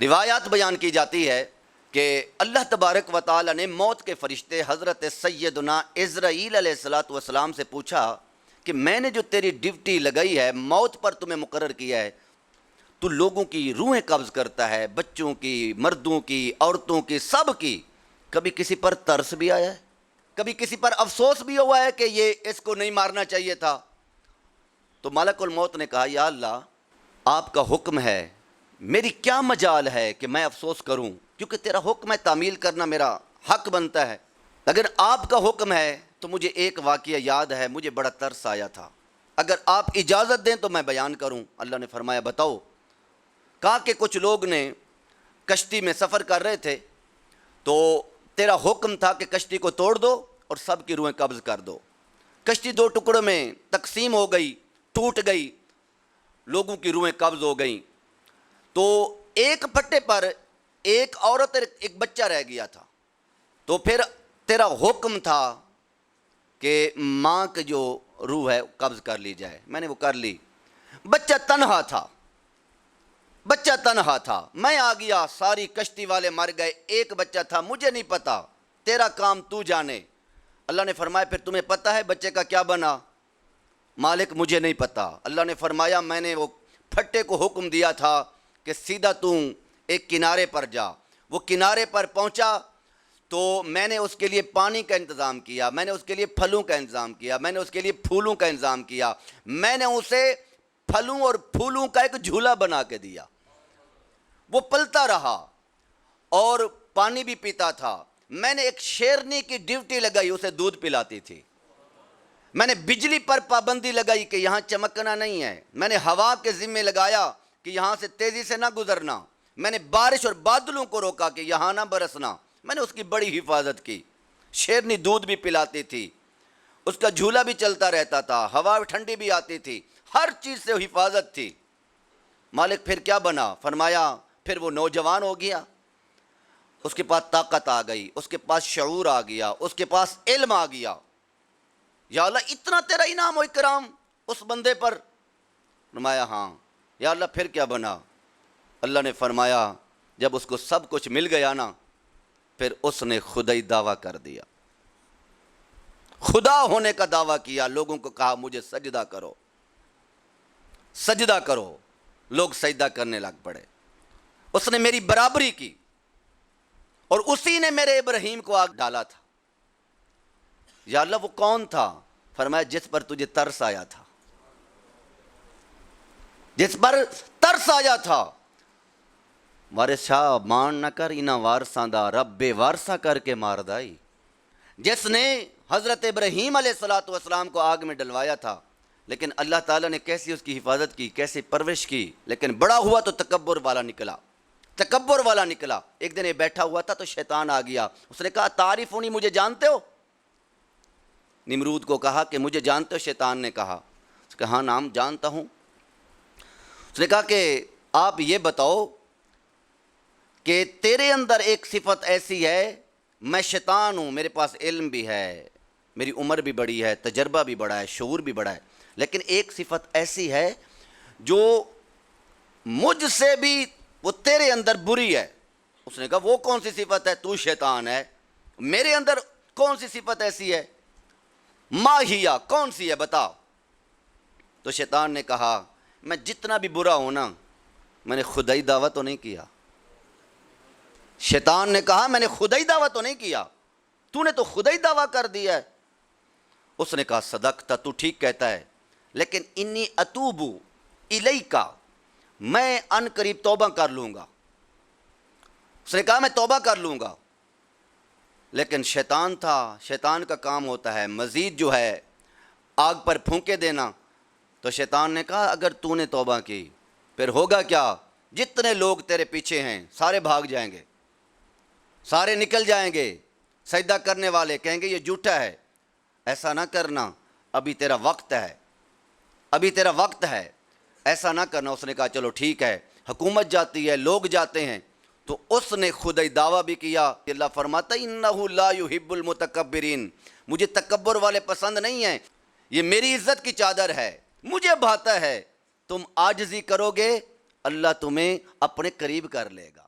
روایات بیان کی جاتی ہے کہ اللہ تبارک و تعالی نے موت کے فرشتے حضرت سیدنا عزرائیل علیہ الصلوۃ والسلام سے پوچھا کہ میں نے جو تیری ڈیوٹی لگائی ہے، موت پر تمہیں مقرر کیا ہے، تو لوگوں کی روحیں قبض کرتا ہے، بچوں کی، مردوں کی، عورتوں کی، سب کی، کبھی کسی پر ترس بھی آیا ہے؟ کبھی کسی پر افسوس بھی ہوا ہے کہ یہ اس کو نہیں مارنا چاہیے تھا؟ تو ملک الموت نے کہا یا اللہ، آپ کا حکم ہے، میری کیا مجال ہے کہ میں افسوس کروں، کیونکہ تیرا حکم ہے، تعمیل کرنا میرا حق بنتا ہے۔ اگر آپ کا حکم ہے تو مجھے ایک واقعہ یاد ہے، مجھے بڑا ترس آیا تھا، اگر آپ اجازت دیں تو میں بیان کروں۔ اللہ نے فرمایا بتاؤ۔ کہا کہ کچھ لوگ نے کشتی میں سفر کر رہے تھے، تو تیرا حکم تھا کہ کشتی کو توڑ دو اور سب کی روحیں قبض کر دو۔ کشتی دو ٹکڑوں میں تقسیم ہو گئی، ٹوٹ گئی، لوگوں کی روحیں قبض ہو گئیں، تو ایک پھٹے پر ایک عورت اور ایک بچہ رہ گیا تھا۔ تو پھر تیرا حکم تھا کہ ماں کی جو روح ہے قبض کر لی جائے، میں نے وہ کر لی۔ بچہ تنہا تھا، میں آ گیا، ساری کشتی والے مر گئے، ایک بچہ تھا، مجھے نہیں پتا، تیرا کام تو جانے۔ اللہ نے فرمایا پھر تمہیں پتا ہے بچے کا کیا بنا؟ مالک مجھے نہیں پتا۔ اللہ نے فرمایا میں نے وہ پھٹے کو حکم دیا تھا کہ سیدھا تو ایک کنارے پر جا۔ وہ کنارے پر پہنچا تو میں نے اس کے لیے پانی کا انتظام کیا، میں نے اس کے لیے پھلوں کا انتظام کیا، میں نے اس کے لیے پھولوں کا انتظام کیا، میں نے اسے پھلوں اور پھولوں کا ایک جھولا بنا کے دیا۔ وہ پلتا رہا اور پانی بھی پیتا تھا۔ میں نے ایک شیرنی کی ڈیوٹی لگائی، اسے دودھ پلاتی تھی۔ میں نے بجلی پر پابندی لگائی کہ یہاں چمکنا نہیں ہے۔ میں نے ہوا کے ذمے لگایا کہ یہاں سے تیزی سے نہ گزرنا۔ میں نے بارش اور بادلوں کو روکا کہ یہاں نہ برسنا۔ میں نے اس کی بڑی حفاظت کی۔ شیرنی دودھ بھی پلاتی تھی، اس کا جھولا بھی چلتا رہتا تھا، ہوا ٹھنڈی بھی آتی تھی، ہر چیز سے حفاظت تھی۔ مالک پھر کیا بنا؟ فرمایا پھر وہ نوجوان ہو گیا، اس کے پاس طاقت آ گئی، اس کے پاس شعور آ گیا، اس کے پاس علم آ گیا۔ یا اللہ اتنا تیرا انعام و اکرام اس بندے پر؟ فرمایا ہاں۔ یا اللہ پھر کیا بنا؟ اللہ نے فرمایا جب اس کو سب کچھ مل گیا نا، پھر اس نے خدائی دعویٰ کر دیا، خدا ہونے کا دعویٰ کیا، لوگوں کو کہا مجھے سجدہ کرو، سجدہ کرو، لوگ سجدہ کرنے لگ پڑے۔ اس نے میری برابری کی اور اسی نے میرے ابراہیم کو آگ ڈالا تھا۔ یا اللہ وہ کون تھا؟ فرمایا جس پر تجھے ترس آیا تھا، جس پر ترس آیا تھا۔ وارث شاہ مان نہ کر انہ وارثاں دا، رب بے وارثہ کر کے مار دائی۔ جس نے حضرت ابراہیم علیہ السلام کو آگ میں ڈلوایا تھا، لیکن اللہ تعالیٰ نے کیسی اس کی حفاظت کی، کیسی پرورش کی، لیکن بڑا ہوا تو تکبر والا نکلا، تکبر والا نکلا۔ ایک دن یہ بیٹھا ہوا تھا تو شیطان آ گیا، اس نے کہا تعریفونی، مجھے جانتے ہو؟ نمرود کو کہا کہ مجھے جانتے ہو؟ شیطان نے کہا، اس نے کہا ہاں نام جانتا ہوں۔ اس نے کہا کہ آپ یہ بتاؤ کہ تیرے اندر ایک صفت ایسی ہے، میں شیطان ہوں، میرے پاس علم بھی ہے، میری عمر بھی بڑی ہے، تجربہ بھی بڑا ہے، شعور بھی بڑا ہے، لیکن ایک صفت ایسی ہے جو مجھ سے بھی وہ تیرے اندر بری ہے۔ اس نے کہا وہ کون سی صفت ہے؟ تو شیطان ہے، میرے اندر کون سی صفت ایسی ہے؟ ماہیا، کون سی ہے بتا؟ تو شیطان نے کہا میں جتنا بھی برا ہوں نا، میں نے خدائی دعویٰ تو نہیں کیا۔ شیطان نے کہا میں نے خدائی دعویٰ تو نہیں کیا، تو نے تو خدائی دعویٰ کر دیا ہے۔ اس نے کہا صدقتا، تو ٹھیک کہتا ہے، لیکن انی اتوبو الیکا، میں ان قریب توبہ کر لوں گا۔ اس نے کہا میں توبہ کر لوں گا، لیکن شیطان تھا، شیطان کا کام ہوتا ہے مزید جو ہے آگ پر پھونکے دینا۔ تو شیطان نے کہا اگر تو نے توبہ کی پھر ہوگا کیا؟ جتنے لوگ تیرے پیچھے ہیں سارے بھاگ جائیں گے، سارے نکل جائیں گے، سجدہ کرنے والے کہیں گے یہ جھوٹا ہے۔ ایسا نہ کرنا، ابھی تیرا وقت ہے، ابھی تیرا وقت ہے، ایسا نہ کرنا۔ اس نے کہا چلو ٹھیک ہے۔ حکومت جاتی ہے، لوگ جاتے ہیں، تو اس نے خدائی دعویٰ بھی کیا۔ اللہ فرماتا انہ لا یحب المتکبرین، مجھے تکبر والے پسند نہیں ہیں، یہ میری عزت کی چادر ہے، مجھے بھاتا ہے۔ تم عاجزی کرو گے، اللہ تمہیں اپنے قریب کر لے گا۔